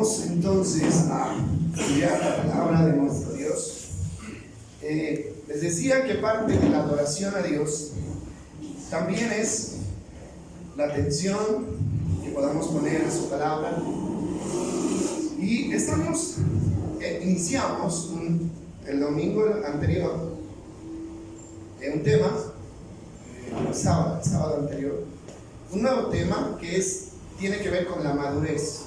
Vamos entonces a estudiar la palabra de nuestro Dios. Les decía que parte de la adoración a Dios también es la atención que podamos poner a su palabra. Y iniciamos el domingo anterior un tema, el sábado anterior, un nuevo tema que tiene que ver con la madurez.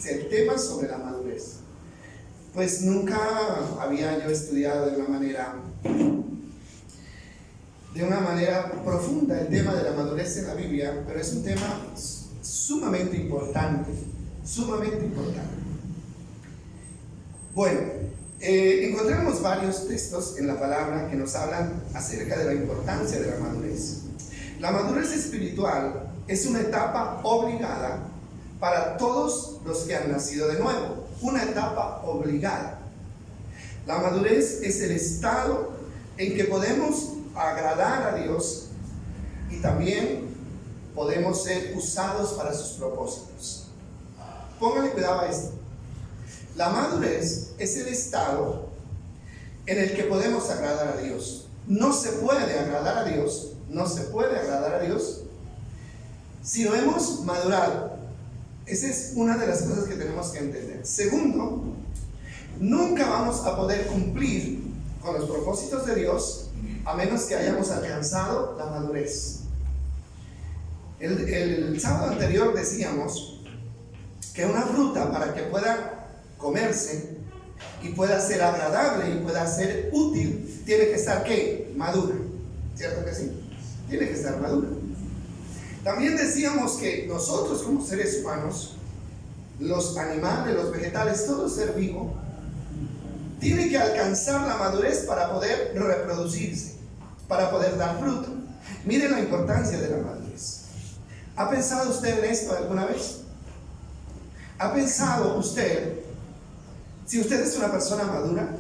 El tema sobre la madurez. Pues nunca había yo estudiado de una manera profunda el tema de la madurez en la Biblia, pero es un tema sumamente importante, Bueno, encontramos varios textos en la palabra que nos hablan acerca de la importancia de la madurez. La madurez espiritual es una etapa obligada para todos los que han nacido de nuevo, una etapa obligada. La madurez es el estado en que podemos agradar a Dios y también podemos ser usados para sus propósitos. Póngale cuidado a esto. La madurez es el estado en el que podemos agradar a Dios. No se puede agradar a Dios si no hemos madurado. Esa es una de las cosas que tenemos que entender. Segundo, nunca vamos a poder cumplir con los propósitos de Dios a menos que hayamos alcanzado la madurez. El sábado anterior decíamos que una fruta, para que pueda comerse y pueda ser agradable y pueda ser útil, tiene que estar ¿qué? Madura. ¿Cierto que sí? Tiene que estar madura. También decíamos que nosotros como seres humanos, los animales, los vegetales, todo ser vivo, tiene que alcanzar la madurez para poder reproducirse, para poder dar fruto. Miren la importancia de la madurez. ¿Ha pensado usted en esto alguna vez? ¿Ha pensado usted si usted es una persona madura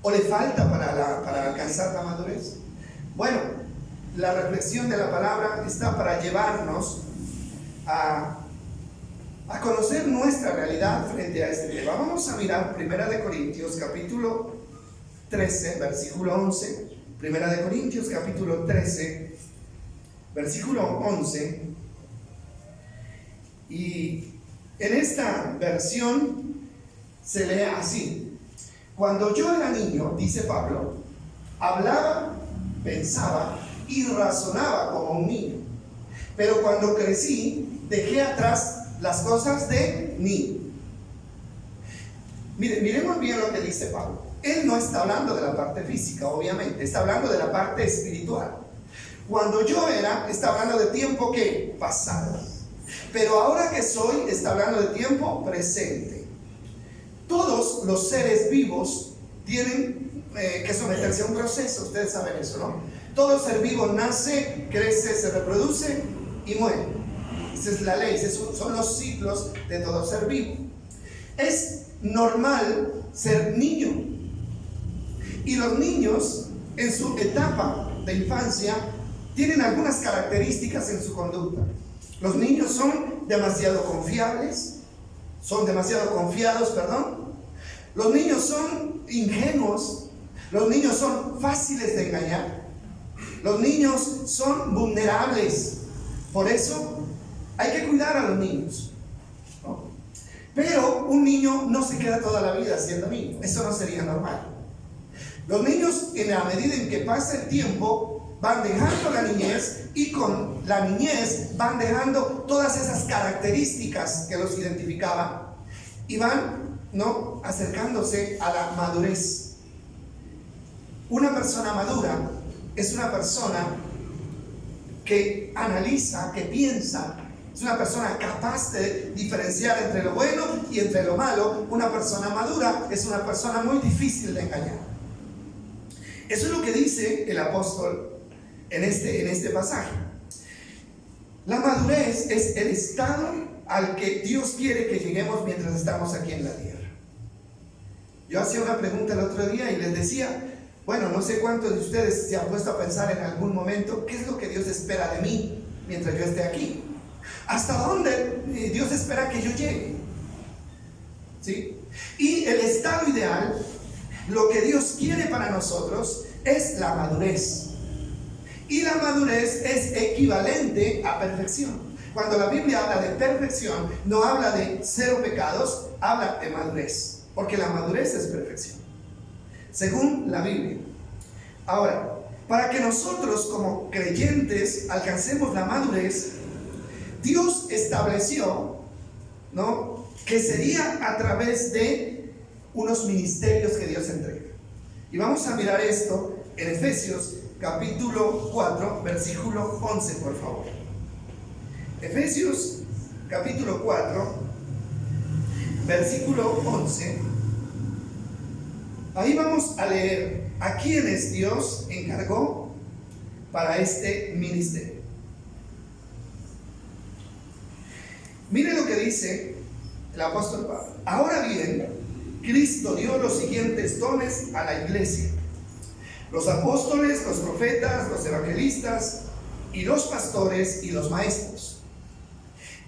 o le falta para alcanzar la madurez? Bueno, la reflexión de la palabra está para llevarnos a conocer nuestra realidad frente a este tema. Vamos a mirar 1 Corintios capítulo 13, versículo 11. 1 Corintios capítulo 13, versículo 11. Y en esta versión se lee así: cuando yo era niño, dice Pablo, hablaba, pensaba y razonaba como un niño, pero cuando crecí dejé atrás las cosas de niño. Miremos bien lo que dice Pablo. Él no está hablando de la parte física, obviamente, está hablando de la parte espiritual. Cuando yo era, está hablando de tiempo que pasado, pero ahora que soy, está hablando de tiempo presente. Todos los seres vivos tienen que someterse a un proceso. Ustedes saben eso, ¿no? Todo ser vivo nace, crece, se reproduce y muere. Esa es la ley, esos son los ciclos de todo ser vivo. Es normal ser niño. Y los niños, en su etapa de infancia, tienen algunas características en su conducta. Los niños son demasiado confiables, Los niños son ingenuos. Los niños son fáciles de engañar. Los niños son vulnerables. Por eso hay que cuidar a los niños, ¿no? Pero un niño no se queda toda la vida siendo niño. Eso no sería normal. Los niños, en la medida en que pasa el tiempo, van dejando la niñez, y con la niñez van dejando todas esas características que los identificaban y van, ¿no?, acercándose a la madurez. Una persona madura es una persona que analiza, que piensa, es una persona capaz de diferenciar entre lo bueno y entre lo malo. Una persona madura es una persona muy difícil de engañar. Eso es lo que dice el apóstol en este pasaje. La madurez es el estado al que Dios quiere que lleguemos mientras estamos aquí en la tierra. Yo hacía una pregunta el otro día y les decía, bueno, no sé cuántos de ustedes se han puesto a pensar en algún momento qué es lo que Dios espera de mí mientras yo esté aquí. ¿Hasta dónde Dios espera que yo llegue? ¿sí? Y el estado ideal, lo que Dios quiere para nosotros, es la madurez. Y la madurez es equivalente a perfección. Cuando la Biblia habla de perfección, no habla de 0 pecados, habla de madurez, porque la madurez es perfección, según la Biblia. Ahora, para que nosotros como creyentes alcancemos la madurez, Dios estableció, ¿no?, que sería a través de unos ministerios que Dios entrega. Y vamos a mirar esto en Efesios capítulo 4, versículo 11, por favor. Efesios capítulo 4, versículo 11. Ahí vamos a leer a quienes Dios encargó para este ministerio. Mire lo que dice el apóstol Pablo. Ahora bien, Cristo dio los siguientes dones a la iglesia: los apóstoles, los profetas, los evangelistas y los pastores y los maestros.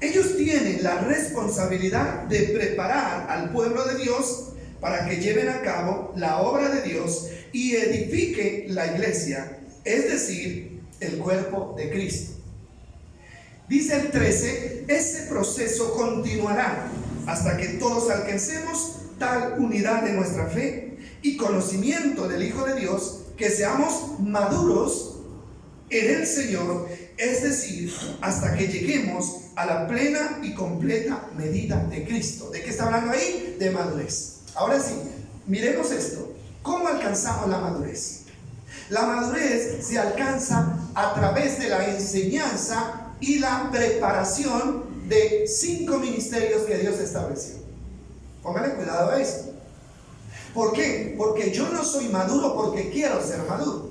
Ellos tienen la responsabilidad de preparar al pueblo de Dios para que lleven a cabo la obra de Dios y edifiquen la iglesia, es decir, el cuerpo de Cristo. Dice el 13, ese proceso continuará hasta que todos alcancemos tal unidad de nuestra fe y conocimiento del Hijo de Dios, que seamos maduros en el Señor, es decir, hasta que lleguemos a la plena y completa medida de Cristo. ¿De qué está hablando ahí? De madurez. Ahora sí, miremos esto. ¿Cómo alcanzamos la madurez? La madurez se alcanza a través de la enseñanza y la preparación de 5 ministerios que Dios estableció. Póngale cuidado a esto. ¿Por qué? Porque yo no soy maduro porque quiero ser maduro.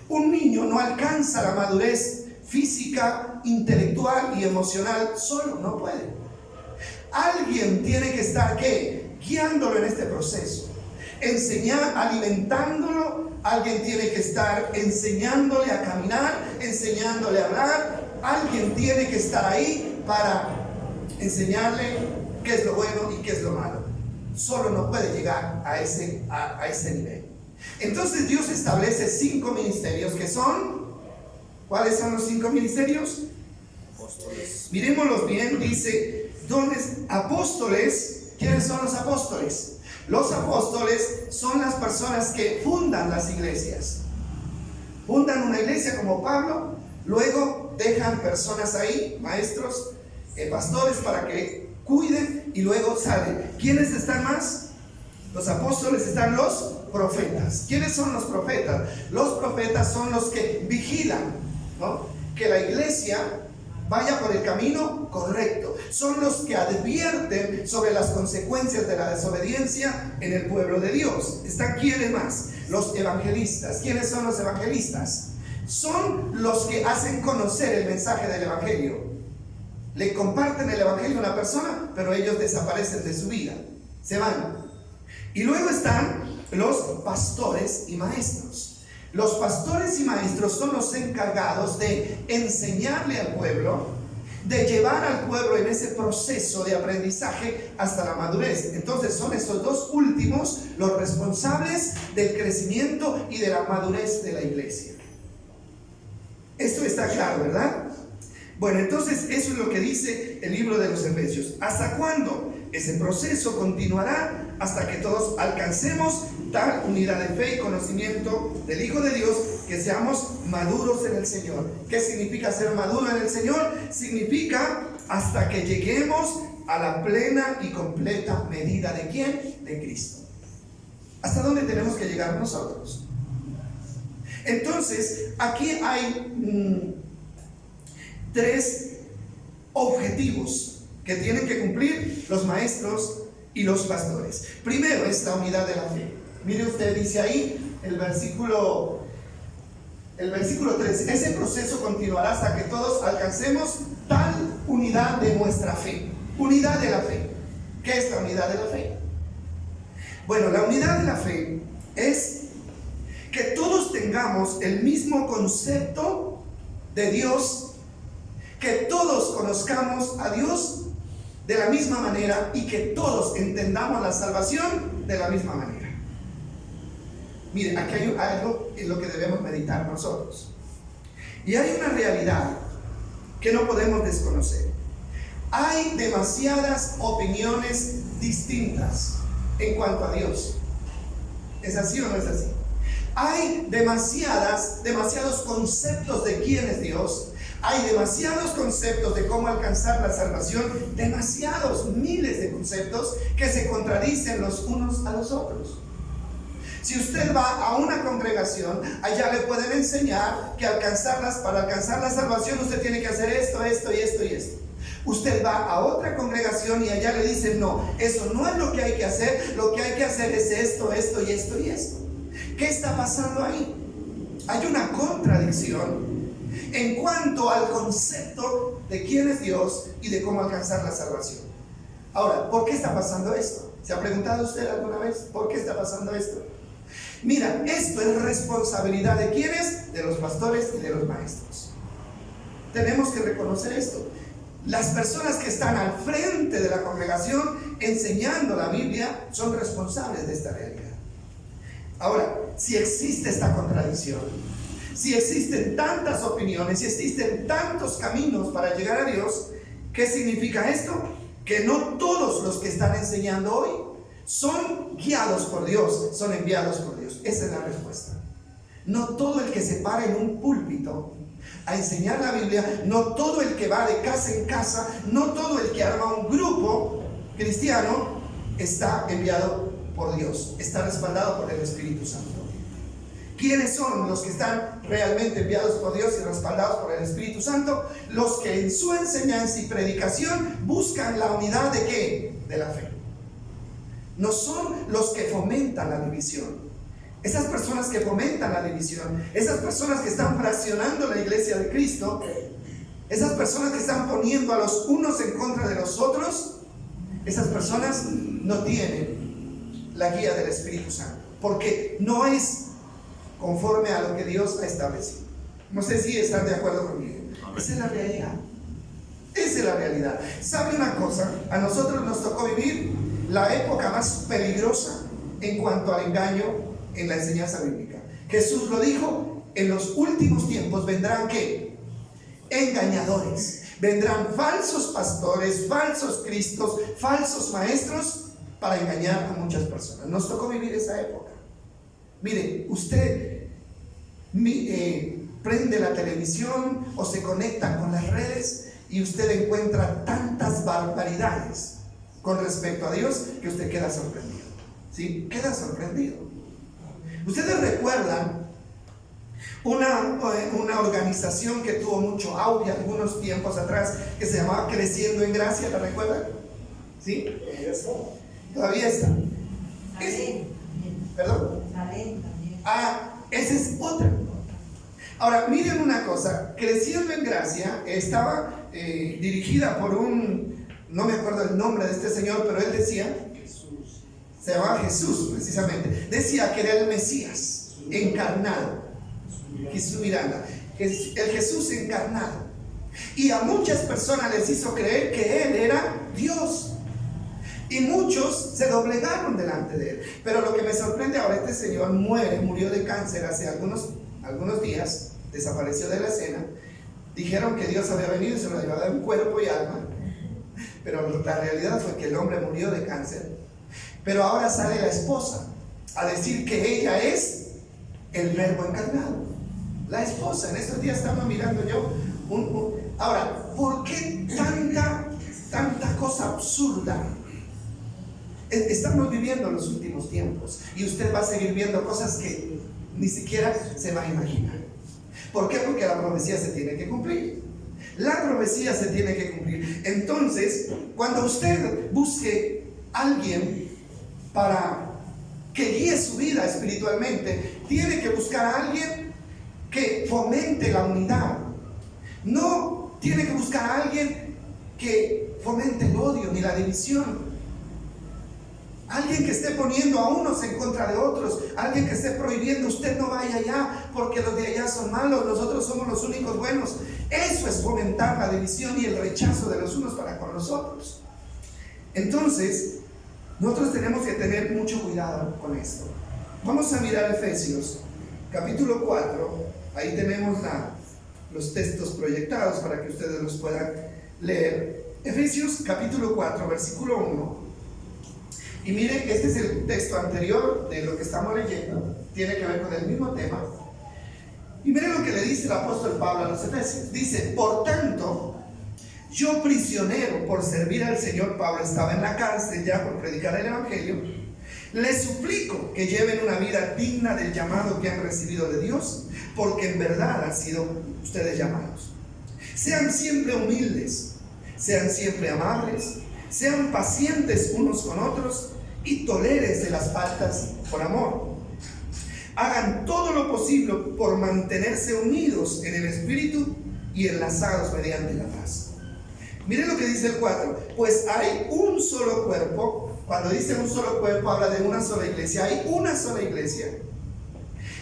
Un niño no alcanza la madurez física, intelectual y emocional solo, no puede. Alguien tiene que estar, ¿qué?, guiándolo en este proceso, alimentándolo. Alguien tiene que estar enseñándole a caminar, enseñándole a hablar. Alguien tiene que estar ahí para enseñarle qué es lo bueno y qué es lo malo. Solo no puede llegar a ese nivel. Entonces Dios establece 5 ministerios que son, ¿cuáles son los 5 ministerios? Apóstoles. Miremoslos bien, dice, dones apóstoles. ¿Quiénes son los apóstoles? Los apóstoles son las personas que fundan las iglesias. Fundan una iglesia como Pablo, luego dejan personas ahí, maestros, pastores, para que cuiden y luego salen. ¿Quiénes están más? Los apóstoles, están los profetas. ¿Quiénes son los profetas? Los profetas son los que vigilan, ¿no?, que la iglesia vaya por el camino correcto. Son los que advierten sobre las consecuencias de la desobediencia en el pueblo de Dios. ¿Están quiénes más? Los evangelistas. ¿Quiénes son los evangelistas? Son los que hacen conocer el mensaje del evangelio. Le comparten el evangelio a una persona, pero ellos desaparecen de su vida, se van. Y luego están los pastores y maestros. Los pastores y maestros son los encargados de enseñarle al pueblo, de llevar al pueblo en ese proceso de aprendizaje hasta la madurez. Entonces son esos 2 últimos los responsables del crecimiento y de la madurez de la iglesia. Esto está claro, ¿verdad? Bueno, entonces eso es lo que dice el libro de los Efesios. ¿Hasta cuándo? Ese proceso continuará hasta que todos alcancemos tal unidad de fe y conocimiento del Hijo de Dios, que seamos maduros en el Señor. ¿Qué significa ser maduro en el Señor? Significa hasta que lleguemos a la plena y completa medida ¿de quién? De Cristo. ¿Hasta dónde tenemos que llegar nosotros? Entonces, aquí hay 3 objetivos que tienen que cumplir los maestros y los pastores. Primero es la unidad de la fe. Mire usted, dice ahí el versículo 3, ese proceso continuará hasta que todos alcancemos tal unidad de nuestra fe. Unidad de la fe. ¿Qué es la unidad de la fe? Bueno, la unidad de la fe es que todos tengamos el mismo concepto de Dios, que todos conozcamos a Dios de la misma manera y que todos entendamos la salvación de la misma manera. Miren, aquí hay algo en lo que debemos meditar nosotros. Y hay una realidad que no podemos desconocer. Hay demasiadas opiniones distintas en cuanto a Dios. ¿Es así o no es así? Hay demasiados conceptos de quién es Dios. Hay demasiados conceptos de cómo alcanzar la salvación. Demasiados, miles de conceptos que se contradicen los unos a los otros. Si usted va a una congregación, allá le pueden enseñar que para alcanzar la salvación usted tiene que hacer esto, esto y esto y esto. Usted va a otra congregación y allá le dicen, no, eso no es lo que hay que hacer, lo que hay que hacer es esto, esto y esto y esto. ¿Qué está pasando ahí? Hay una contradicción en cuanto al concepto de quién es Dios y de cómo alcanzar la salvación. Ahora, ¿por qué está pasando esto? ¿Se ha preguntado usted alguna vez por qué está pasando esto? Mira, esto es responsabilidad de quiénes, de los pastores y de los maestros. Tenemos que reconocer esto. Las personas que están al frente de la congregación enseñando la Biblia son responsables de esta realidad. Ahora, si existe esta contradicción, si existen tantas opiniones, si existen tantos caminos para llegar a Dios, ¿qué significa esto? Que no todos los que están enseñando hoy son guiados por Dios, son enviados por Dios. Esa es la respuesta. No todo el que se para en un púlpito a enseñar la Biblia, no todo el que va de casa en casa, no todo el que arma un grupo cristiano está enviado por Dios, está respaldado por el Espíritu Santo. ¿Quiénes son los que están realmente enviados por Dios y respaldados por el Espíritu Santo? Los que en su enseñanza y predicación buscan la unidad ¿de qué? De la fe. No son los que fomentan la división. Esas personas que fomentan la división, esas personas que están fraccionando la iglesia de Cristo, esas personas que están poniendo a los unos en contra de los otros, esas personas no tienen la guía del Espíritu Santo, porque no es conforme a lo que Dios ha establecido. No sé si están de acuerdo conmigo. Esa es la realidad. Esa es la realidad. ¿Sabe una cosa? A nosotros nos tocó vivir la época más peligrosa en cuanto al engaño en la enseñanza bíblica. Jesús lo dijo, en los últimos tiempos vendrán ¿qué? Engañadores. Vendrán falsos pastores, falsos cristos, falsos maestros para engañar a muchas personas. Nos tocó vivir esa época. Mire, usted prende la televisión o se conecta con las redes y usted encuentra tantas barbaridades con respecto a Dios que usted queda sorprendido. ¿Sí? Queda sorprendido. Ustedes recuerdan una organización que tuvo mucho auge algunos tiempos atrás que se llamaba Creciendo en Gracia, ¿la recuerdan? ¿Sí? Todavía está. ¿Perdón? Esa es otra. Ahora, miren una cosa. Creciendo en Gracia estaba dirigida por no me acuerdo el nombre de este señor, pero él decía, se llamaba Jesús precisamente, decía que era el Mesías encarnado, Jesús Miranda, el Jesús encarnado, y a muchas personas les hizo creer que él era Dios, y muchos se doblegaron delante de él. Pero lo que me sorprende ahora, este señor murió de cáncer hace algunos días, desapareció de la escena. Dijeron que Dios había venido y se lo llevaba en cuerpo y alma, pero la realidad fue que el hombre murió de cáncer. Pero ahora sale la esposa a decir que ella es el Verbo encarnado. La esposa, en estos días estaba mirando yo ahora, ¿por qué tanta cosa absurda? Estamos viviendo los últimos tiempos y usted va a seguir viendo cosas que ni siquiera se va a imaginar. ¿Por qué? Porque la profecía se tiene que cumplir. La profecía se tiene que cumplir. Entonces, cuando usted busque a alguien para que guíe su vida espiritualmente, tiene que buscar a alguien que fomente la unidad. No tiene que buscar a alguien que fomente el odio ni la división. Alguien que esté poniendo a unos en contra de otros, alguien que esté prohibiendo, usted no vaya allá porque los de allá son malos, nosotros somos los únicos buenos. Eso es fomentar la división y el rechazo de los unos para con los otros. Entonces, nosotros tenemos que tener mucho cuidado con esto. Vamos a mirar Efesios, capítulo 4. Ahí tenemos los textos proyectados para que ustedes los puedan leer. Efesios, capítulo 4, versículo 1. Y miren, este es el texto anterior de lo que estamos leyendo. Tiene que ver con el mismo tema. Y miren lo que le dice el apóstol Pablo a los Efesios. Dice: por tanto, yo prisionero por servir al Señor, Pablo estaba en la cárcel ya por predicar el Evangelio, les suplico que lleven una vida digna del llamado que han recibido de Dios, porque en verdad han sido ustedes llamados. Sean siempre humildes, sean siempre amables, sean pacientes unos con otros y tolérense las faltas por amor. Hagan todo lo posible por mantenerse unidos en el Espíritu y enlazados mediante la paz. Miren lo que dice el 4. Pues hay un solo cuerpo. Cuando dice un solo cuerpo, habla de una sola iglesia. Hay una sola iglesia.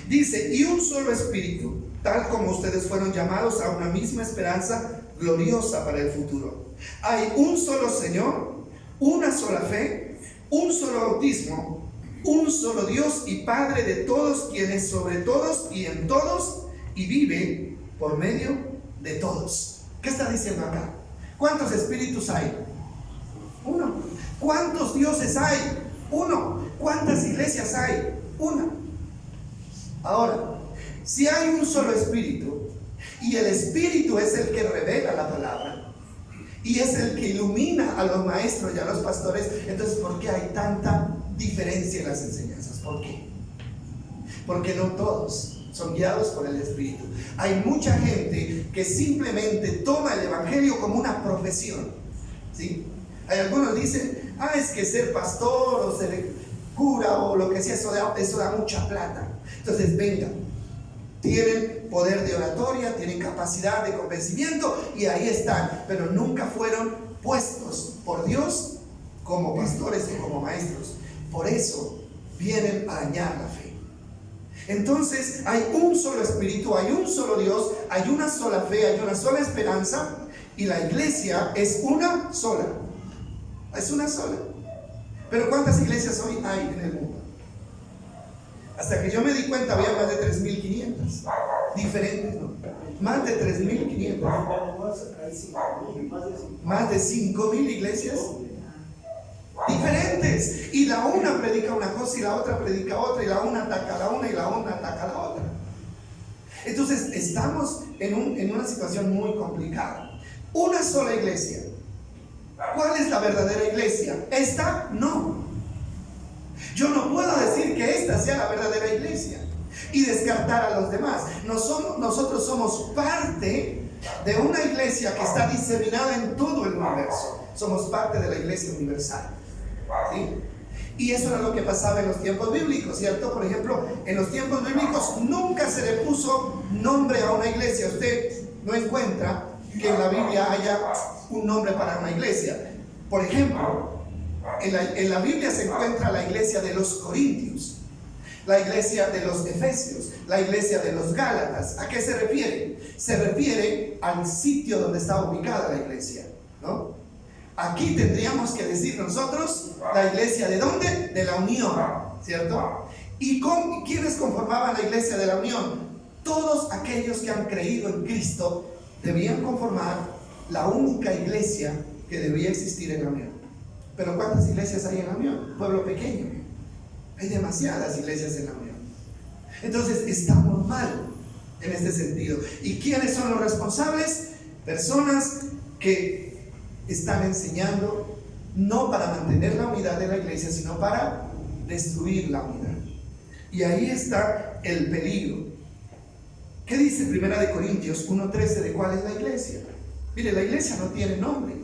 Dice: y un solo espíritu, tal como ustedes fueron llamados a una misma esperanza gloriosa para el futuro. Hay un solo Señor, una sola fe, un solo bautismo, un solo Dios y Padre de todos, quien es sobre todos y en todos y vive por medio de todos. ¿Qué está diciendo acá? ¿Cuántos espíritus hay? Uno. ¿Cuántos dioses hay? Uno. ¿Cuántas iglesias hay? Una. Ahora, si hay un solo espíritu y el espíritu es el que revela la palabra y es el que ilumina a los maestros y a los pastores, entonces ¿por qué hay tanta diferencia en las enseñanzas? ¿Por qué? Porque no todos son guiados por el Espíritu. Hay mucha gente que simplemente toma el Evangelio como una profesión, ¿sí? Hay algunos dicen: es que ser pastor o ser cura o lo que sea, eso da mucha plata. Entonces venga, tienen poder de oratoria, tienen capacidad de convencimiento y ahí están, pero nunca fueron puestos por Dios como pastores o como maestros. Por eso vienen a dañar la fe. Entonces hay un solo espíritu, hay un solo Dios, hay una sola fe, hay una sola esperanza, y la iglesia es una sola. Es una sola. Pero ¿cuántas iglesias hoy hay en el mundo? Hasta que yo me di cuenta había más de 3.500 diferentes, ¿no? Más de 3.500. Más de 5.000 iglesias diferentes, y la una predica una cosa y la otra predica otra, y la una ataca a la una y la una ataca a la otra. Entonces estamos en una situación muy complicada. Una sola iglesia. ¿Cuál es la verdadera iglesia? ¿Esta? No. Yo no puedo decir que esta sea la verdadera iglesia y descartar a los demás. Nosotros somos parte de una iglesia que está diseminada en todo el universo. Somos parte de la iglesia universal, ¿sí? Y eso era lo que pasaba en los tiempos bíblicos, ¿cierto? Por ejemplo, en los tiempos bíblicos nunca se le puso nombre a una iglesia. Usted no encuentra que en la Biblia haya un nombre para una iglesia. Por ejemplo, en la Biblia se encuentra la iglesia de los Corintios, la iglesia de los Efesios, la iglesia de los Gálatas. ¿A qué se refiere? Se refiere al sitio donde está ubicada la iglesia, ¿no? Aquí tendríamos que decir nosotros, la iglesia ¿de dónde? De la unión, ¿cierto? ¿Y quiénes conformaban la iglesia de la unión? Todos aquellos que han creído en Cristo debían conformar la única iglesia que debía existir en la unión. Pero ¿cuántas iglesias hay en la unión? Pueblo pequeño. Hay demasiadas iglesias en la unión. Entonces estamos mal en este sentido. ¿Y quiénes son los responsables? Personas que están enseñando no para mantener la unidad de la iglesia, sino para destruir la unidad. Y ahí está el peligro. ¿Qué dice 1 Corintios 1:13 de cuál es la iglesia? Mire, la iglesia no tiene nombre.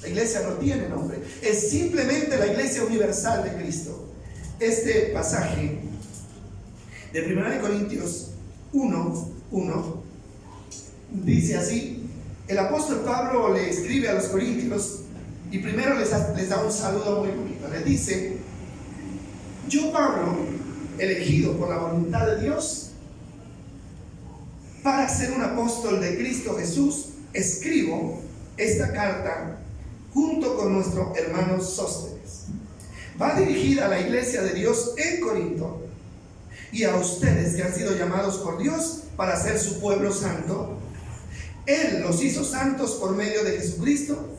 La iglesia no tiene nombre. Es simplemente la iglesia universal de Cristo. Este pasaje de 1 Corintios 1:1 dice así. El apóstol Pablo le escribe a los corintios y primero les da un saludo muy bonito. Les dice: yo, Pablo, elegido por la voluntad de Dios para ser un apóstol de Cristo Jesús, escribo esta carta junto con nuestro hermano Sóstenes. Va dirigida a la iglesia de Dios en Corinto y a ustedes que han sido llamados por Dios para ser su pueblo santo. Él los hizo santos por medio de Jesucristo,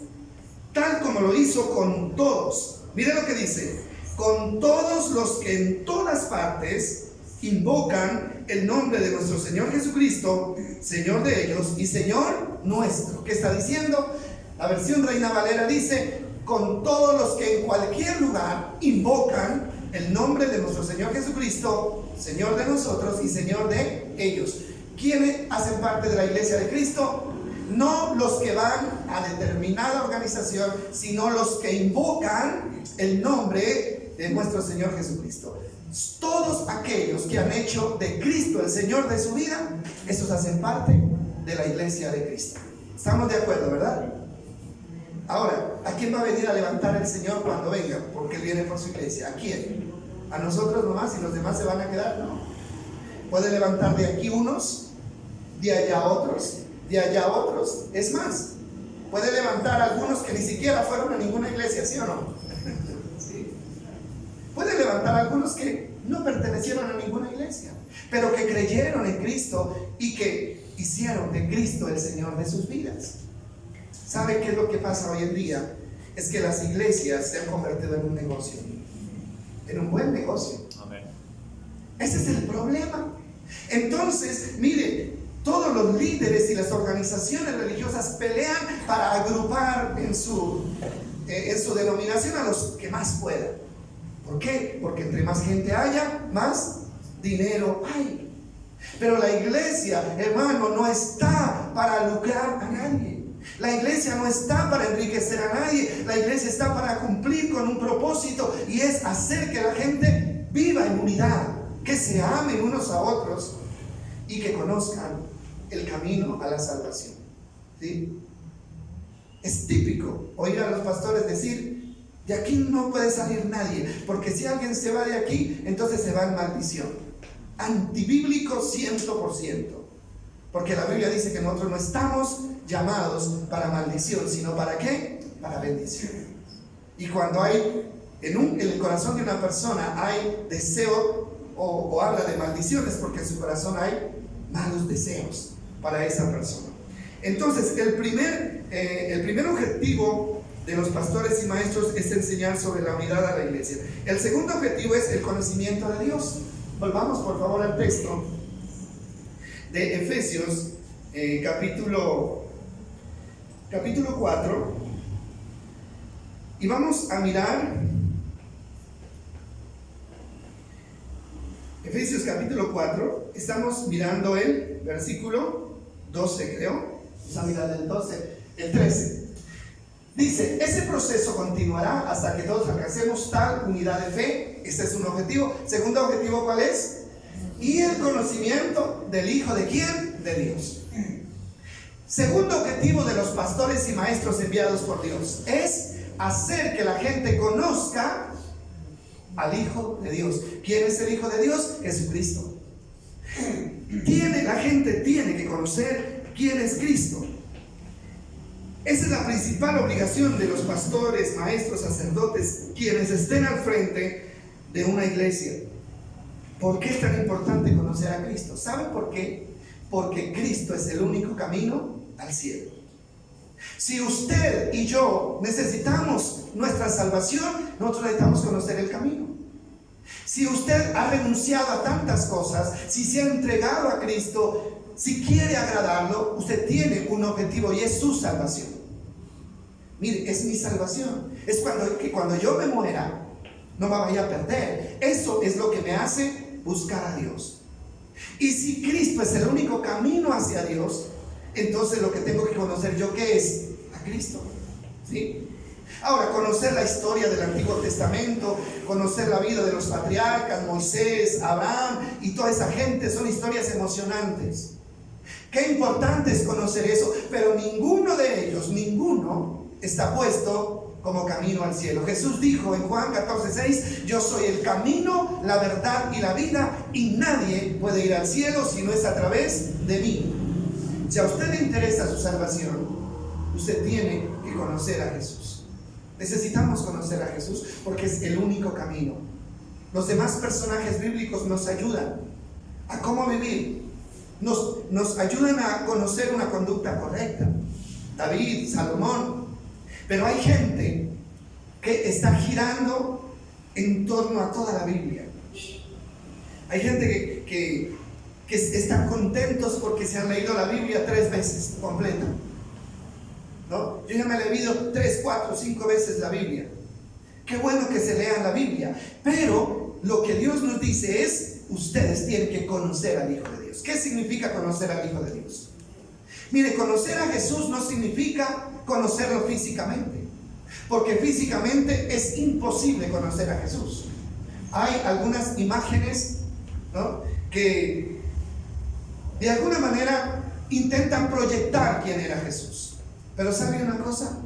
tal como lo hizo con todos. Mire lo que dice: con todos los que en todas partes invocan el nombre de nuestro Señor Jesucristo, Señor de ellos y Señor nuestro. ¿Qué está diciendo? La versión Reina Valera dice: con todos los que en cualquier lugar invocan el nombre de nuestro Señor Jesucristo, Señor de nosotros y Señor de ellos. ¿Quiénes hacen parte de la iglesia de Cristo? No los que van a determinada organización, sino los que invocan el nombre de nuestro Señor Jesucristo. Todos aquellos que han hecho de Cristo el Señor de su vida, esos hacen parte de la iglesia de Cristo. ¿Estamos de acuerdo, verdad? Ahora, ¿a quién va a venir a levantar el Señor cuando venga? Porque Él viene por su iglesia. ¿A quién? ¿A nosotros nomás y los demás se van a quedar? No. Puede levantar de aquí unos, de allá otros, de allá otros. Es más, puede levantar a algunos que ni siquiera fueron a ninguna iglesia, ¿sí o no? ¿Sí? Puede levantar a algunos que no pertenecieron a ninguna iglesia, pero que creyeron en Cristo y que hicieron de Cristo el Señor de sus vidas. ¿Sabe qué es lo que pasa hoy en día? Es que las iglesias se han convertido en un negocio, en un buen negocio. Amén. Ese es el problema. Entonces, mire, todos los líderes y las organizaciones religiosas pelean para agrupar en su denominación a los que más puedan. ¿Por qué? Porque entre más gente haya, más dinero hay. Pero la iglesia, hermano, no está para lucrar a nadie. La iglesia no está para enriquecer a nadie. La iglesia está para cumplir con un propósito, y es hacer que la gente viva en unidad, que se amen unos a otros y que conozcan el camino a la salvación. ¿Sí? Es típico oír a los pastores decir: de aquí no puede salir nadie, porque si alguien se va de aquí, entonces se va en maldición. Antibíblico 100%. Porque la Biblia dice que nosotros no estamos llamados para maldición, sino ¿para qué? Para bendición. Y cuando hay en el corazón de una persona hay deseo o habla de maldiciones, porque en su corazón hay malos deseos para esa persona. Entonces, el primer objetivo de los pastores y maestros es enseñar sobre la unidad a la iglesia. El segundo objetivo es el conocimiento de Dios. Volvamos por favor al texto de Efesios, capítulo 4, y vamos a mirar Efesios capítulo 4. Estamos mirando el versículo 12, creo. Vamos a mirar el 12, el 13. Dice: ese proceso continuará hasta que todos alcancemos tal unidad de fe. Este es un objetivo. Segundo objetivo, ¿cuál es? Y el conocimiento del Hijo de ¿quién? De Dios. Segundo objetivo de los pastores y maestros enviados por Dios es hacer que la gente conozca al Hijo de Dios. ¿Quién es el Hijo de Dios? Jesucristo. La gente tiene que conocer quién es Cristo. Esa es la principal obligación de los pastores, maestros, sacerdotes, quienes estén al frente de una iglesia. ¿Por qué es tan importante conocer a Cristo? ¿Saben por qué? Porque Cristo es el único camino al cielo. Si usted y yo necesitamos nuestra salvación, nosotros necesitamos conocer el camino. Si usted ha renunciado a tantas cosas, si se ha entregado a Cristo, si quiere agradarlo, usted tiene un objetivo, y es su salvación. Mire, es mi salvación. Es que cuando yo me muera, no me vaya a perder. Eso es lo que me hace buscar a Dios. Y si Cristo es el único camino hacia Dios, entonces lo que tengo que conocer yo, ¿qué es? A Cristo. ¿Sí? Ahora, conocer la historia del Antiguo Testamento, conocer la vida de los patriarcas, Moisés, Abraham y toda esa gente, son historias emocionantes. Qué importante es conocer eso, pero ninguno de ellos, está puesto como camino al cielo. Jesús dijo en Juan 14:6: yo soy el camino, la verdad y la vida, y nadie puede ir al cielo si no es a través de mí. Si a usted le interesa su salvación, usted tiene que conocer a Jesús. Necesitamos conocer a Jesús porque es el único camino. Los demás personajes bíblicos nos ayudan a cómo vivir. Nos ayudan a conocer una conducta correcta. David, Salomón. Pero hay gente que está girando en torno a toda la Biblia. Hay gente que están contentos porque se han leído la Biblia 3 veces completa, ¿no? Yo ya me he leído 3, 4, 5 veces la Biblia. Qué bueno que se lean la Biblia, pero lo que Dios nos dice es: ustedes tienen que conocer al Hijo de Dios. ¿Qué significa conocer al Hijo de Dios? Mire, conocer a Jesús no significa conocerlo físicamente, porque físicamente es imposible conocer a Jesús. Hay algunas imágenes, ¿no?, que de alguna manera intentan proyectar quién era Jesús. Pero ¿sabe una cosa?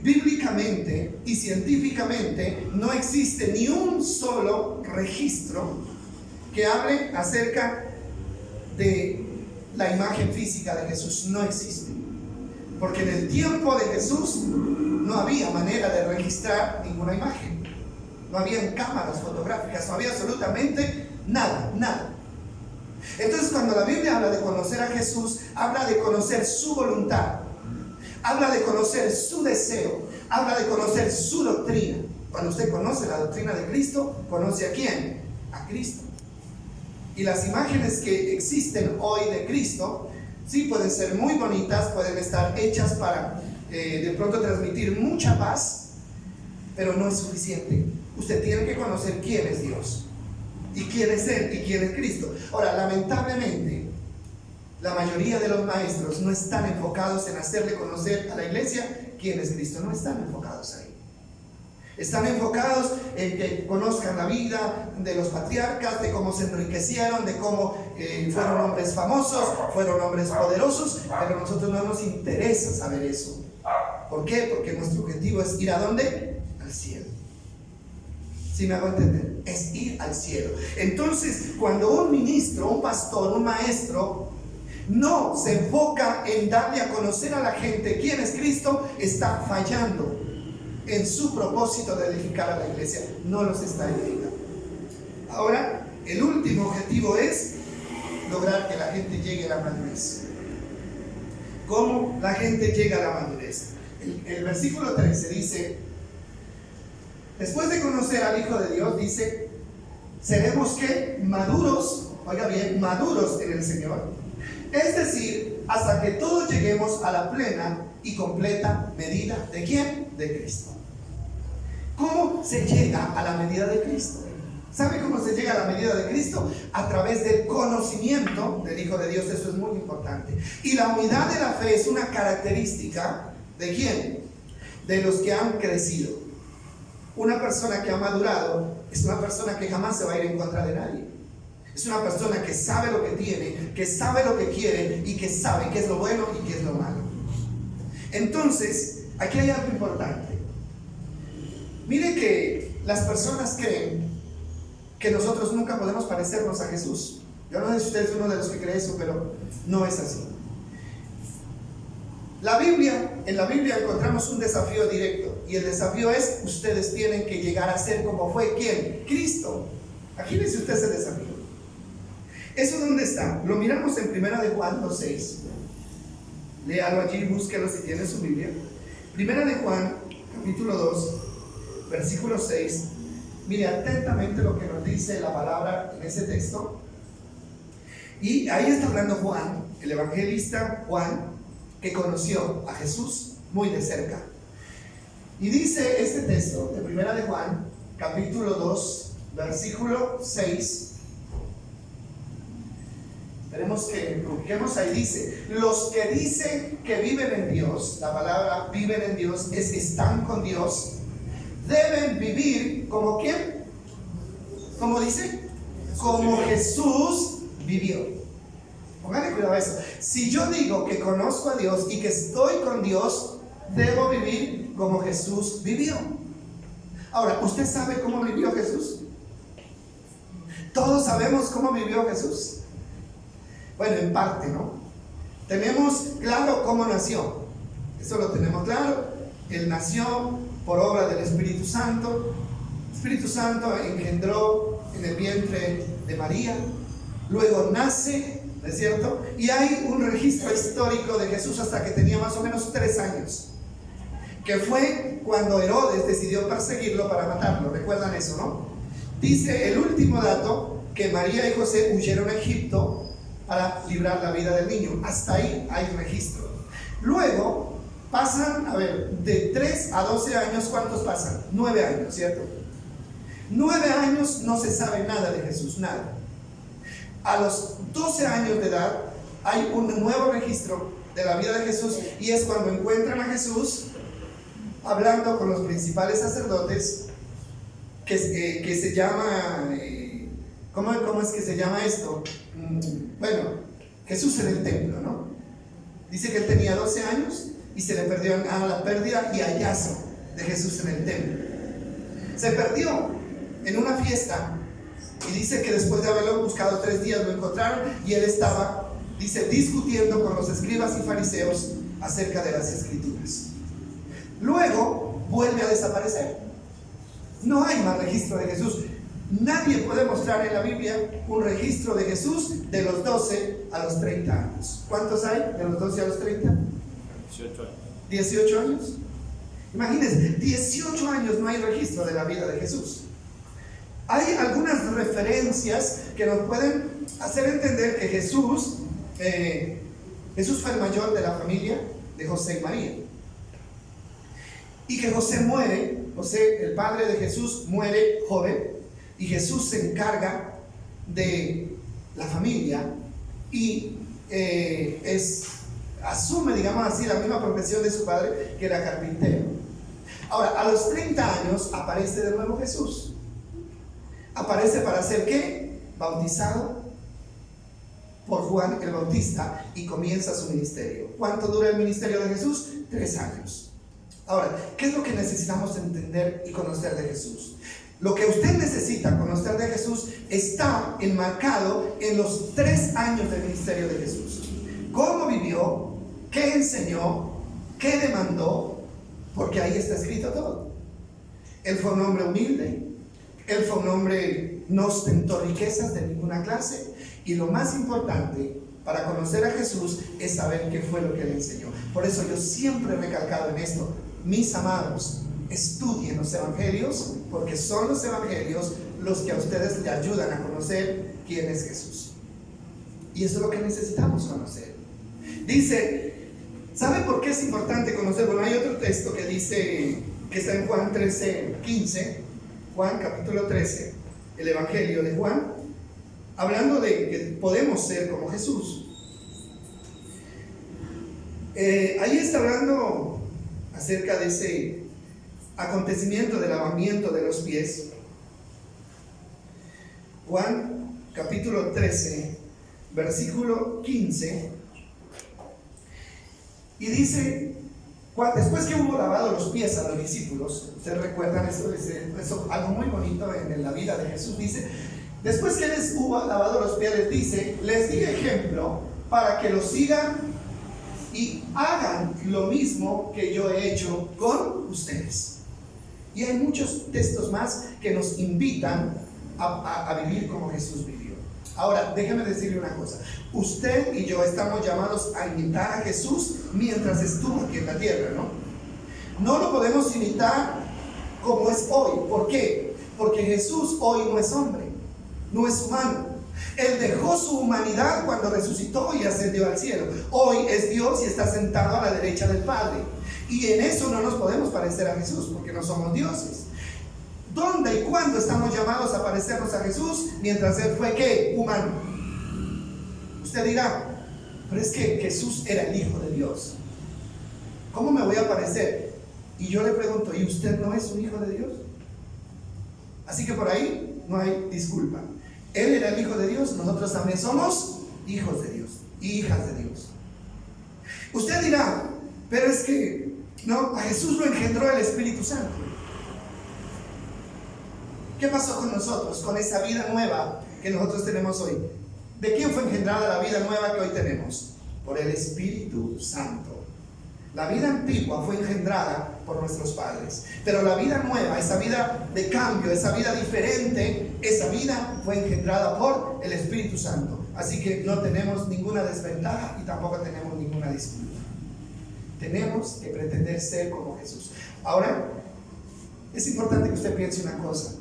Bíblicamente y científicamente no existe ni un solo registro que hable acerca de la imagen física de Jesús. No existe. Porque en el tiempo de Jesús no había manera de registrar ninguna imagen. No habían cámaras fotográficas, no había absolutamente nada. Entonces, cuando la Biblia habla de conocer a Jesús, habla de conocer su voluntad, habla de conocer su deseo, habla de conocer su doctrina. Cuando usted conoce la doctrina de Cristo, ¿conoce a quién? A Cristo. Y las imágenes que existen hoy de Cristo, sí, pueden ser muy bonitas, pueden estar hechas para de pronto transmitir mucha paz, pero no es suficiente. Usted tiene que conocer quién es Dios, y quién es Él, y quién es Cristo. Ahora, lamentablemente, la mayoría de los maestros no están enfocados en hacerle conocer a la iglesia quién es Cristo. No están enfocados ahí. Están enfocados en que conozcan la vida de los patriarcas, de cómo se enriquecieron, de cómo fueron hombres famosos, fueron hombres poderosos, pero a nosotros no nos interesa saber eso. ¿Por qué? Porque nuestro objetivo es ir ¿a dónde? Al cielo. ¿Sí me hago entender? Es ir al cielo. Entonces, cuando un ministro, un pastor, un maestro no se enfoca en darle a conocer a la gente quién es Cristo, está fallando en su propósito de edificar a la iglesia. No los está edificando. Ahora, el último objetivo es lograr que la gente llegue a la madurez. ¿Cómo la gente llega a la madurez? El versículo 13 dice: después de conocer al Hijo de Dios, dice, seremos ¿qué? Maduros, oiga bien, maduros en el Señor. Es decir, hasta que todos lleguemos a la plena y completa medida ¿de quién? De Cristo. ¿Cómo se llega a la medida de Cristo? ¿Sabe cómo se llega a la medida de Cristo? A través del conocimiento del Hijo de Dios. Eso es muy importante. Y la unidad de la fe es una característica ¿de quién? De los que han crecido. Una persona que ha madurado es una persona que jamás se va a ir en contra de nadie. Es una persona que sabe lo que tiene, que sabe lo que quiere y que sabe qué es lo bueno y qué es lo malo. Entonces, aquí hay algo importante. Mire que las personas creen que nosotros nunca podemos parecernos a Jesús. Yo no sé si usted es uno de los que cree eso, pero no es así. En la Biblia encontramos un desafío directo, y el desafío es: ustedes tienen que llegar a ser como fue ¿quién? Cristo. Imagínese usted ese desafío. ¿Eso dónde está? Lo miramos en 1 de Juan 2:6. Léalo allí, búsquelo si tiene su Biblia. 1 de Juan, capítulo 2, versículo 6. Mire atentamente lo que nos dice la palabra en ese texto. Y ahí está hablando Juan, el evangelista Juan, que conoció a Jesús muy de cerca. Y dice este texto de 1 de Juan, capítulo 2, versículo 6. Tenemos que busquemos ahí. Dice: los que dicen que viven en Dios, la palabra viven en Dios es están con Dios, deben vivir como ¿quién? ¿Cómo dice? Como Jesús vivió. Póngale cuidado a eso. Si yo digo que conozco a Dios y que estoy con Dios, debo vivir como Jesús vivió. Ahora, ¿usted sabe cómo vivió Jesús? Todos sabemos cómo vivió Jesús. Bueno, en parte, ¿no? Tenemos claro cómo nació. Eso lo tenemos claro. Él nació por obra del Espíritu Santo. El Espíritu Santo engendró en el vientre de María. Luego nace, ¿no es cierto? Y hay un registro histórico de Jesús hasta que tenía más o menos 3 años, que fue cuando Herodes decidió perseguirlo para matarlo. ¿Recuerdan eso, no? Dice el último dato que María y José huyeron a Egipto para librar la vida del niño. Hasta ahí hay registro. Luego pasan, a ver, de 3 a 12 años, ¿cuántos pasan? 9 años, ¿cierto? 9 años no se sabe nada de Jesús, nada. A los 12 años de edad hay un nuevo registro de la vida de Jesús, y es cuando encuentran a Jesús hablando con los principales sacerdotes, que se llama, ¿cómo es que se llama esto? Bueno, Jesús en el templo, ¿no? Dice que él tenía 12 años y se le perdió la pérdida y hallazgo de Jesús en el templo. Se perdió en una fiesta, y dice que después de haberlo buscado 3 días lo encontraron, y él estaba, dice, discutiendo con los escribas y fariseos acerca de las escrituras. Luego vuelve a desaparecer. No hay más registro de Jesús. Nadie puede mostrar en la Biblia un registro de Jesús de los 12 a los 30 años. ¿Cuántos hay de los 12 a los 30? 18 años. 18 años. Imagínense, 18 años no hay registro de la vida de Jesús. Hay algunas referencias que nos pueden hacer entender que Jesús fue el mayor de la familia de José y María. Y que José muere, José, el padre de Jesús, muere joven, y Jesús se encarga de la familia y asume, digamos así, la misma profesión de su padre, que era carpintero. Ahora, a los 30 años aparece de nuevo Jesús. Aparece para ser ¿qué? Bautizado por Juan el Bautista, y comienza su ministerio. ¿Cuánto dura el ministerio de Jesús? 3 años. Ahora, ¿qué es lo que necesitamos entender y conocer de Jesús? Lo que usted necesita conocer de Jesús está enmarcado en los 3 años del ministerio de Jesús. ¿Cómo vivió? ¿Qué enseñó? ¿Qué demandó? Porque ahí está escrito todo. Él fue un hombre humilde. Él fue un hombre, no ostentó riquezas de ninguna clase. Y lo más importante para conocer a Jesús es saber qué fue lo que él enseñó. Por eso yo siempre he recalcado en esto: mis amados, estudien los evangelios, porque son los evangelios los que a ustedes le ayudan a conocer quién es Jesús. Y eso es lo que necesitamos conocer. Dice, ¿sabe por qué es importante conocer? Bueno, hay otro texto que dice, que está en Juan 13:15, Juan capítulo 13, el evangelio de Juan, hablando de que podemos ser como Jesús. Ahí está hablando acerca de ese acontecimiento del lavamiento de los pies. Juan capítulo 13, versículo 15, y dice, después que hubo lavado los pies a los discípulos, ustedes recuerdan eso, algo muy bonito en la vida de Jesús, dice, después que les hubo lavado los pies, les dice, les di ejemplo para que lo sigan y hagan lo mismo que yo he hecho con ustedes. Y hay muchos textos más que nos invitan a vivir como Jesús vivió. Ahora, déjeme decirle una cosa. Usted y yo estamos llamados a imitar a Jesús mientras estuvo aquí en la tierra, ¿no? No lo podemos imitar como es hoy. ¿Por qué? Porque Jesús hoy no es hombre, no es humano. Él dejó su humanidad cuando resucitó y ascendió al cielo. Hoy es Dios y está sentado a la derecha del Padre. Y en eso no nos podemos parecer a Jesús, porque no somos dioses. ¿Dónde y cuándo estamos llamados a parecernos a Jesús? Mientras Él fue, ¿qué? Humano. Usted dirá, pero es que Jesús era el Hijo de Dios. ¿Cómo me voy a parecer? Y yo le pregunto, ¿y usted no es un hijo de Dios? Así que por ahí no hay disculpa. Él era el Hijo de Dios, nosotros también somos hijos de Dios, hijas de Dios. Usted dirá, pero es que no, a Jesús lo engendró el Espíritu Santo. ¿Qué pasó con nosotros, con esa vida nueva que nosotros tenemos hoy? ¿De quién fue engendrada la vida nueva que hoy tenemos? Por el Espíritu Santo. La vida antigua fue engendrada por nuestros padres, pero la vida nueva, esa vida de cambio, esa vida diferente, esa vida fue engendrada por el Espíritu Santo. Así que no tenemos ninguna desventaja y tampoco tenemos ninguna disculpa. Tenemos que pretender ser como Jesús. Ahora, es importante que usted piense una cosa.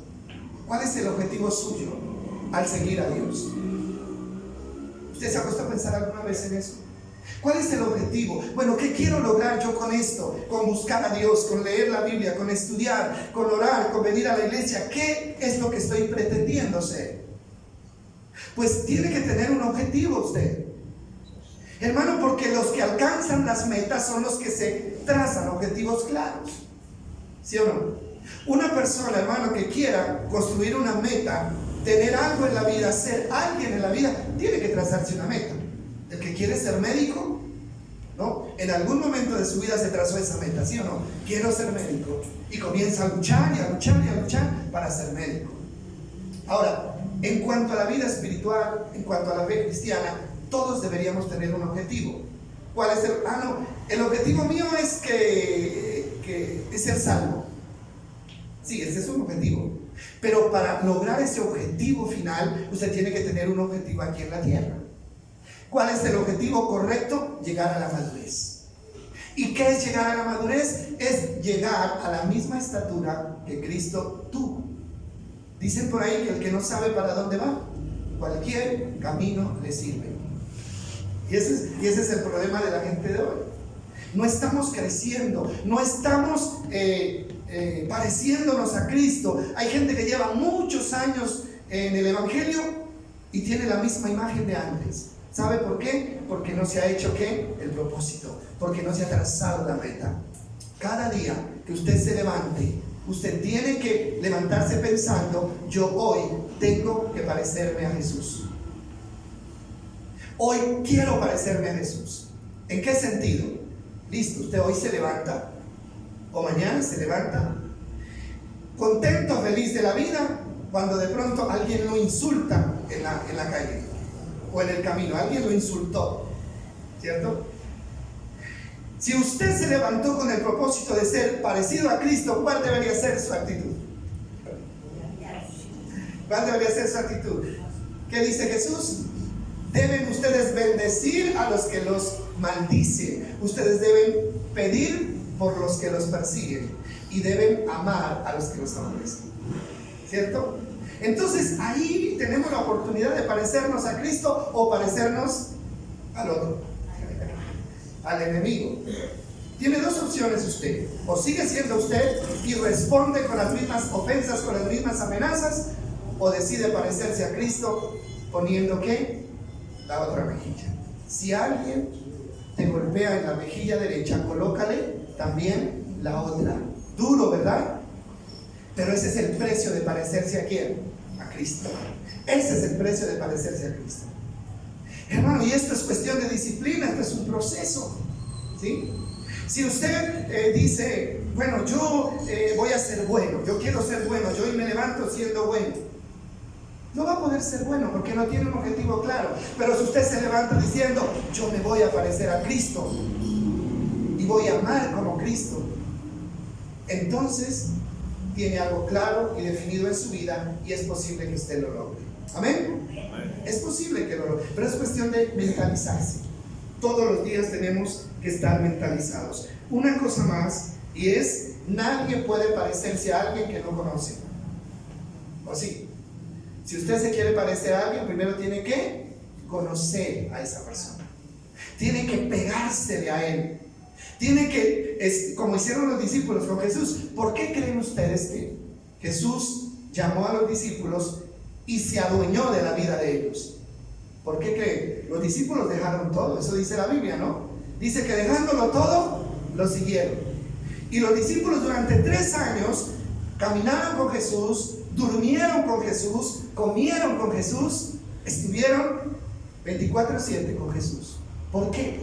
¿Cuál es el objetivo suyo al seguir a Dios? ¿Usted se ha puesto a pensar alguna vez en eso? ¿Cuál es el objetivo? Bueno, ¿qué quiero lograr yo con esto? Con buscar a Dios, con leer la Biblia, con estudiar, con orar, con venir a la iglesia. ¿Qué es lo que estoy pretendiendo ser? Pues tiene que tener un objetivo usted, hermano, porque los que alcanzan las metas son los que se trazan objetivos claros. ¿Sí o no? Una persona, hermano, que quiera construir una meta, tener algo en la vida, ser alguien en la vida, tiene que trazarse una meta. El que quiere ser médico, ¿no? En algún momento de su vida se trazó esa meta, ¿sí o no? Quiero ser médico. Y comienza a luchar y a luchar y a luchar para ser médico. Ahora, en cuanto a la vida espiritual, en cuanto a la fe cristiana, todos deberíamos tener un objetivo. ¿Cuál es el? El objetivo mío es es ser salvo. Sí, ese es un objetivo. Pero para lograr ese objetivo final, usted tiene que tener un objetivo aquí en la tierra. ¿Cuál es el objetivo correcto? Llegar a la madurez. ¿Y qué es llegar a la madurez? Es llegar a la misma estatura que Cristo tuvo. Dicen por ahí que el que no sabe para dónde va, cualquier camino le sirve. Y ese es el problema de la gente de hoy. No estamos creciendo, no estamos pareciéndonos a Cristo. Hay gente que lleva muchos años en el Evangelio y tiene la misma imagen de antes. ¿Sabe por qué? Porque no se ha hecho ¿qué? El propósito, porque no se ha trazado la meta. Cada día que usted se levante, usted tiene que levantarse pensando: yo hoy tengo que parecerme a Jesús. Hoy quiero parecerme a Jesús. ¿En qué sentido? Listo, usted hoy se levanta, o mañana se levanta, contento, feliz de la vida, cuando de pronto alguien lo insulta en la calle o en el camino, alguien lo insultó, ¿cierto? Si usted se levantó con el propósito de ser parecido a Cristo, ¿cuál debería ser su actitud? ¿Cuál debería ser su actitud? ¿Qué dice Jesús? Deben ustedes bendecir a los que los maldicen. Ustedes deben pedir por los que los persiguen. Y deben amar a los que los aborrecen. ¿Cierto? Entonces ahí tenemos la oportunidad de parecernos a Cristo o parecernos al otro, al enemigo. Tiene dos opciones usted: o sigue siendo usted y responde con las mismas ofensas, con las mismas amenazas, o decide parecerse a Cristo poniendo ¿qué? La otra mejilla. Si alguien te golpea en la mejilla derecha, colócale también la otra. Duro, ¿verdad? Pero ese es el precio de parecerse ¿a quién? A Cristo. Ese es el precio de parecerse a Cristo. Hermano, y esto es cuestión de disciplina, esto es un proceso, ¿sí? Si usted dice: bueno, yo voy a ser bueno, yo quiero ser bueno, yo hoy me levanto siendo bueno, no va a poder ser bueno porque no tiene un objetivo claro. Pero si usted se levanta diciendo: yo me voy a parecer a Cristo y voy a amar como Cristo, entonces tiene algo claro y definido en su vida y es posible que usted lo logre. ¿Amén? Es posible que lo logre, pero es cuestión de mentalizarse. Todos los días tenemos que estar mentalizados. Una cosa más, y es: nadie puede parecerse a alguien que no conoce. ¿O sí? Si usted se quiere parecer a alguien, primero tiene que conocer a esa persona. Tiene que pegársele a él. Tiene que, como hicieron los discípulos con Jesús. ¿Por qué creen ustedes que Jesús llamó a los discípulos y se adueñó de la vida de ellos? ¿Por qué creen? Los discípulos dejaron todo, eso dice la Biblia, ¿no? Dice que dejándolo todo, lo siguieron. Y los discípulos durante 3 años caminaron con Jesús, durmieron con Jesús, comieron con Jesús, estuvieron 24/7 con Jesús. ¿Por qué?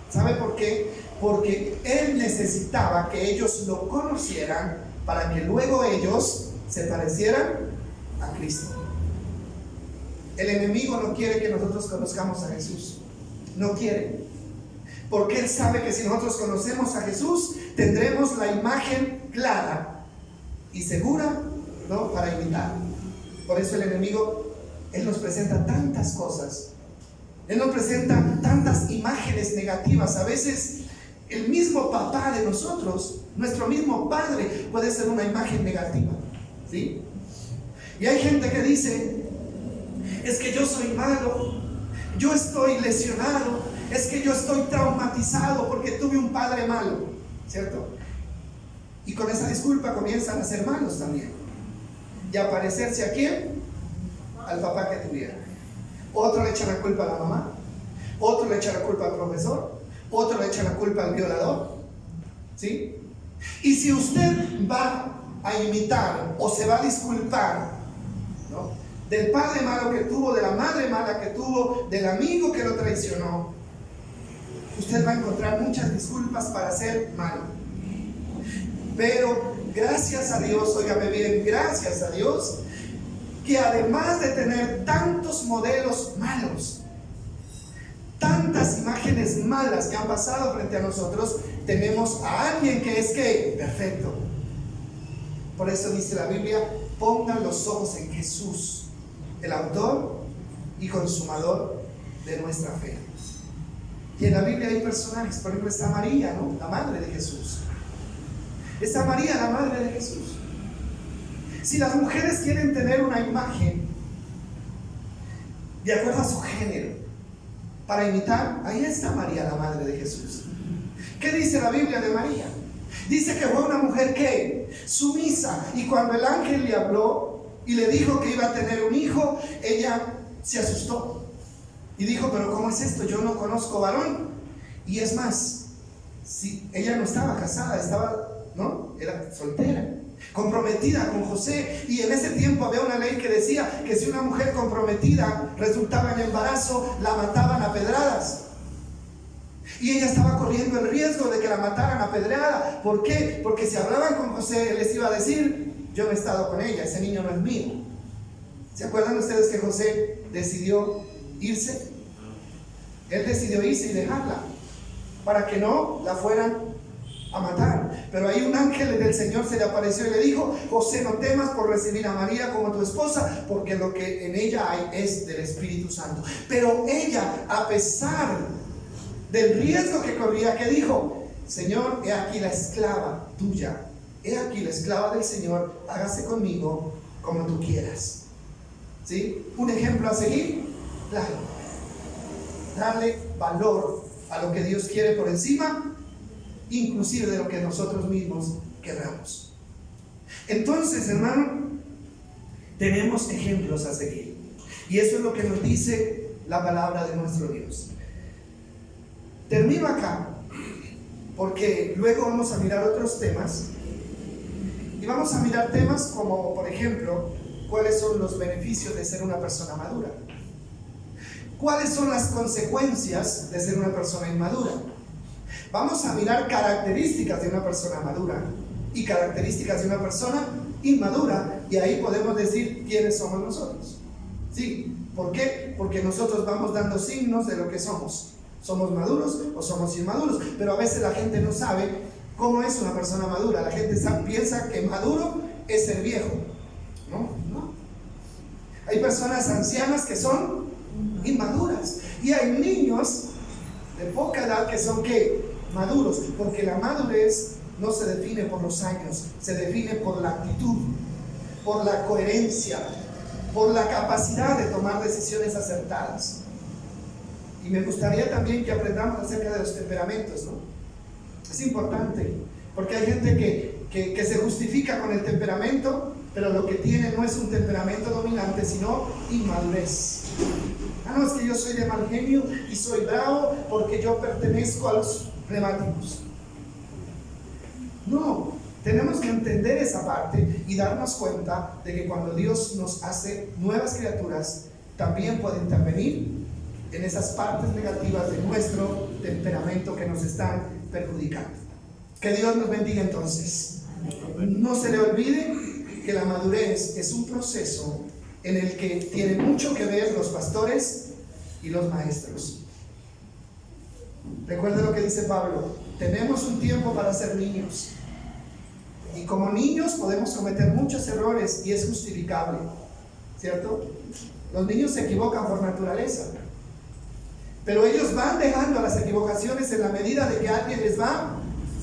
¿Sabe por qué? Porque Él necesitaba que ellos lo conocieran para que luego ellos se parecieran a Cristo. El enemigo no quiere que nosotros conozcamos a Jesús. No quiere. Porque Él sabe que si nosotros conocemos a Jesús, tendremos la imagen clara y segura, ¿no?, para imitar. Por eso el enemigo, Él nos presenta tantas cosas. Él nos presenta tantas imágenes negativas. A veces el mismo papá de nosotros, nuestro mismo padre, puede ser una imagen negativa, ¿sí? Y hay gente que dice, es que yo soy malo, yo estoy lesionado, es que yo estoy traumatizado porque tuve un padre malo, ¿cierto? Y con esa disculpa comienzan a ser malos también. Y a parecerse a quién, al papá que tuvieron. Otro le echa la culpa a la mamá, otro le echa la culpa al profesor, otro le echa la culpa al violador, ¿sí? Y si usted va a imitar o se va a disculpar, ¿no?, del padre malo que tuvo, de la madre mala que tuvo, del amigo que lo traicionó, usted va a encontrar muchas disculpas para ser malo. Pero gracias a Dios, óigame bien, gracias a Dios, que además de tener tantos modelos malos, tantas imágenes malas que han pasado frente a nosotros, tenemos a alguien que es ¿qué? Perfecto. Por eso dice la Biblia, pongan los ojos en Jesús, el autor y consumador de nuestra fe. Y en la Biblia hay personajes, por ejemplo está María, ¿no?, la madre de Jesús. Está María, la madre de Jesús. Si las mujeres quieren tener una imagen de acuerdo a su género para imitar, ahí está María, la madre de Jesús. ¿Qué dice la Biblia de María? Dice que fue una mujer que sumisa, y cuando el ángel le habló y le dijo que iba a tener un hijo, ella se asustó y dijo, pero ¿cómo es esto? Yo no conozco varón. Y es más, si ella no estaba casada, era soltera, comprometida con José, y en ese tiempo había una ley que decía que si una mujer comprometida resultaba en embarazo, la mataban a pedradas. Y ella estaba corriendo el riesgo de que la mataran a pedrada. ¿Por qué? Porque si hablaban con José, él les iba a decir, yo no he estado con ella, ese niño no es mío. ¿Se acuerdan ustedes que José decidió irse? Él decidió irse y dejarla para que no la fueran a matar. Pero ahí un ángel del Señor se le apareció y le dijo, José, no temas por recibir a María como tu esposa, porque lo que en ella hay es del Espíritu Santo. Pero ella, a pesar del riesgo que corría, que dijo, Señor, he aquí la esclava tuya, he aquí la esclava del Señor, hágase conmigo como tú quieras. ¿Sí? Un ejemplo a seguir, claro, darle valor a lo que Dios quiere por encima, inclusive de lo que nosotros mismos querramos. Entonces, hermano, tenemos ejemplos a seguir, y eso es lo que nos dice la palabra de nuestro Dios. Termino acá porque luego vamos a mirar otros temas, y vamos a mirar temas como, por ejemplo, cuáles son los beneficios de ser una persona madura, cuáles son las consecuencias de ser una persona inmadura. Vamos a mirar características de una persona madura y características de una persona inmadura, y ahí podemos decir quiénes somos nosotros. ¿Sí? ¿Por qué? Porque nosotros vamos dando signos de lo que somos. ¿Somos maduros o somos inmaduros? Pero a veces la gente no sabe cómo es una persona madura. La gente piensa que maduro es ser viejo. No. Hay personas ancianas que son inmaduras, y hay niños de poca edad que son ¿qué? Maduros, porque la madurez no se define por los años, se define por la actitud, por la coherencia, por la capacidad de tomar decisiones acertadas. Y me gustaría también que aprendamos acerca de los temperamentos, ¿no? Es importante, porque hay gente que se justifica con el temperamento, pero lo que tiene no es un temperamento dominante, sino inmadurez. No, es que yo soy de mal genio y soy bravo porque yo pertenezco a los flemáticos. No, tenemos que entender esa parte y darnos cuenta de que cuando Dios nos hace nuevas criaturas, también puede intervenir en esas partes negativas de nuestro temperamento que nos están perjudicando. Que Dios nos bendiga entonces. No se le olvide que la madurez es un proceso en el que tienen mucho que ver los pastores y los maestros. Recuerda lo que dice Pablo: tenemos un tiempo para ser niños. Y como niños podemos cometer muchos errores y es justificable, ¿cierto? Los niños se equivocan por naturaleza, pero ellos van dejando las equivocaciones en la medida de que alguien les va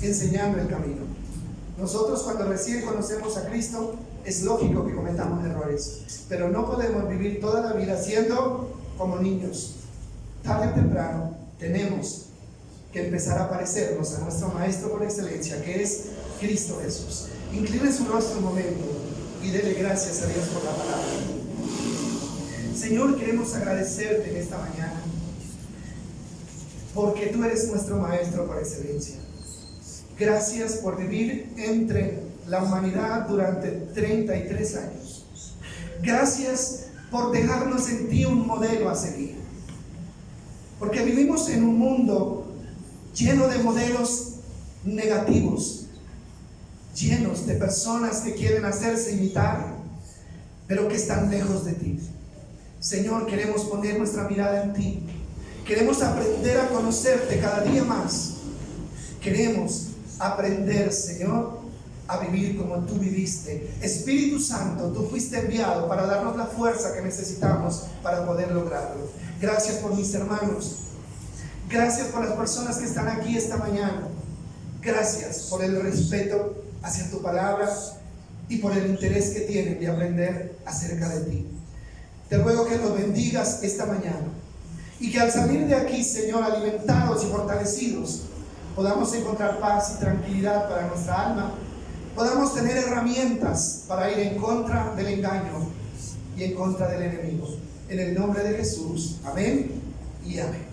enseñando el camino. Nosotros, cuando recién conocemos a Cristo, es lógico que cometamos errores, pero no podemos vivir toda la vida siendo como niños. Tarde o temprano tenemos que empezar a parecernos a nuestro Maestro por excelencia, que es Cristo Jesús. Incline su rostro un momento y dele gracias a Dios por la palabra. Señor, queremos agradecerte en esta mañana, porque tú eres nuestro Maestro por excelencia. Gracias por vivir entre la humanidad durante 33 años. Gracias por dejarnos en ti un modelo a seguir. Porque vivimos en un mundo lleno de modelos negativos, llenos de personas que quieren hacerse imitar, pero que están lejos de ti. Señor, queremos poner nuestra mirada en ti. Queremos aprender a conocerte cada día más. Queremos aprender, Señor, a vivir como tú viviste. Espíritu Santo, tú fuiste enviado para darnos la fuerza que necesitamos para poder lograrlo. Gracias por mis hermanos. Gracias por las personas que están aquí esta mañana. Gracias por el respeto hacia tu palabra y por el interés que tienen de aprender acerca de ti. Te ruego que nos bendigas esta mañana y que al salir de aquí, Señor, alimentados y fortalecidos, podamos encontrar paz y tranquilidad para nuestra alma, podamos tener herramientas para ir en contra del engaño y en contra del enemigo. En el nombre de Jesús, amén y amén.